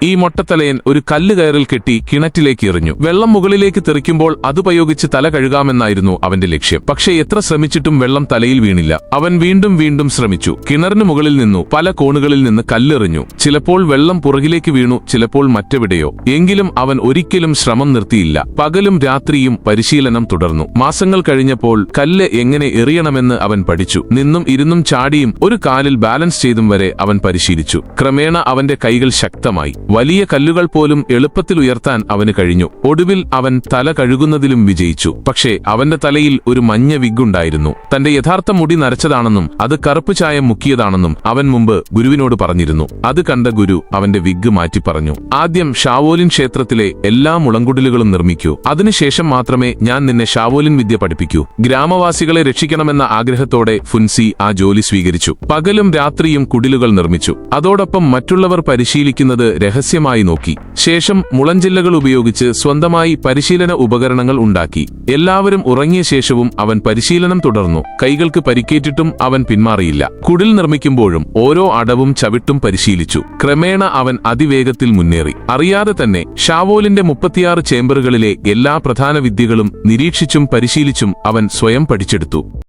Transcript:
ഈ മൊട്ടത്തലയൻ ഒരു കല്ല് കയറിൽ കെട്ടി കിണറ്റിലേക്ക് എറിഞ്ഞു. വെള്ളം മുകളിലേക്ക് തെറിക്കുമ്പോൾ അതുപയോഗിച്ച് തല കഴുകാമെന്നായിരുന്നു അവന്റെ ലക്ഷ്യം. പക്ഷേ എത്ര ശ്രമിച്ചിട്ടും വെള്ളം തലയിൽ വീണില്ല. അവൻ വീണ്ടും വീണ്ടും ശ്രമിച്ചു. കിണറിന് മുകളിൽ നിന്നു പല കോണുകളിൽ നിന്ന് കല്ലെറിഞ്ഞു. ചിലപ്പോൾ വെള്ളം പുറകിലേക്ക് വീണു, ചിലപ്പോൾ മറ്റെവിടെയോ. എങ്കിലും അവൻ ഒരിക്കലും ശ്രമം നിർത്തിയില്ല. പകലും രാത്രിയും പരിശീലനം തുടർന്നു. മാസങ്ങൾ കഴിഞ്ഞപ്പോൾ കല്ല് എങ്ങനെ എറിയണമെന്ന് അവൻ പഠിച്ചു. നിന്നും ഇരുന്നും ചാടിയും ഒരു കാലിൽ ബാലൻസ് ചെയ്തും വരെ അവൻ പരിശീലിച്ചു. ക്രമേണ അവന്റെ കൈകൾ ശക്തമായി. വലിയ കല്ലുകൾ പോലും എളുപ്പത്തിൽ ഉയർത്താൻ അവന് കഴിഞ്ഞു. ഒടുവിൽ അവൻ തല കഴുകുന്നതിലും വിജയിച്ചു. പക്ഷേ അവന്റെ തലയിൽ ഒരു മഞ്ഞ വിഗുണ്ടായിരുന്നു. തന്റെ യഥാർത്ഥ മുടി നരച്ചതാണെന്നും അത് കറുപ്പ് ചായം മുക്കിയതാണെന്നും അവൻ മുമ്പ് ഗുരുവിനോട് പറഞ്ഞിരുന്നു. അത് കണ്ട ഗുരു അവന്റെ വിഗ് മാറ്റി പറഞ്ഞു. ആദ്യം ഷാവോലിൻ ക്ഷേത്രത്തിലെ എല്ലാ മുളങ്കുടിലുകളും നിർമ്മിക്കൂ. അതിനുശേഷം മാത്രമേ ഞാൻ നിന്നെ ഷാവോലിൻ വിദ്യ പഠിപ്പിക്കൂ. ഗ്രാമവാസികളെ രക്ഷിക്കണമെന്ന ആഗ്രഹത്തോടെ ഫുൻസി ആ ജോലി സ്വീകരിച്ചു. പകലും രാത്രിയും കുടിലുകൾ നിർമ്മിച്ചു. അതോടൊപ്പം മറ്റുള്ളവർ പരിശീലിക്കുന്നത് രഹസ്യമായി നോക്കി. ശേഷം മുളഞ്ചില്ലകൾ ഉപയോഗിച്ച് സ്വന്തമായി പരിശീലന ഉപകരണങ്ങൾ ഉണ്ടാക്കി. എല്ലാവരും ഉറങ്ങിയ ശേഷവും അവൻ പരിശീലനം തുടർന്നു. കൈകൾക്ക് പരിക്കേറ്റിട്ടും അവൻ പിന്മാറിയില്ല. കുടിൽ നിർമ്മിക്കുമ്പോഴും ഓരോ അടവും ചവിട്ടും പരിശീലിച്ചു. ക്രമേണ അവൻ അതിവേഗത്തിൽ മുന്നേറി. അറിയാതെ തന്നെ ഷാവോലിന്റെ 36 ചേംബറുകളിലെ എല്ലാ പ്രധാന വിദ്യകളും നിരീക്ഷിച്ചും പരിശീലിച്ചും അവൻ സ്വയം പഠിച്ചെടുത്തു.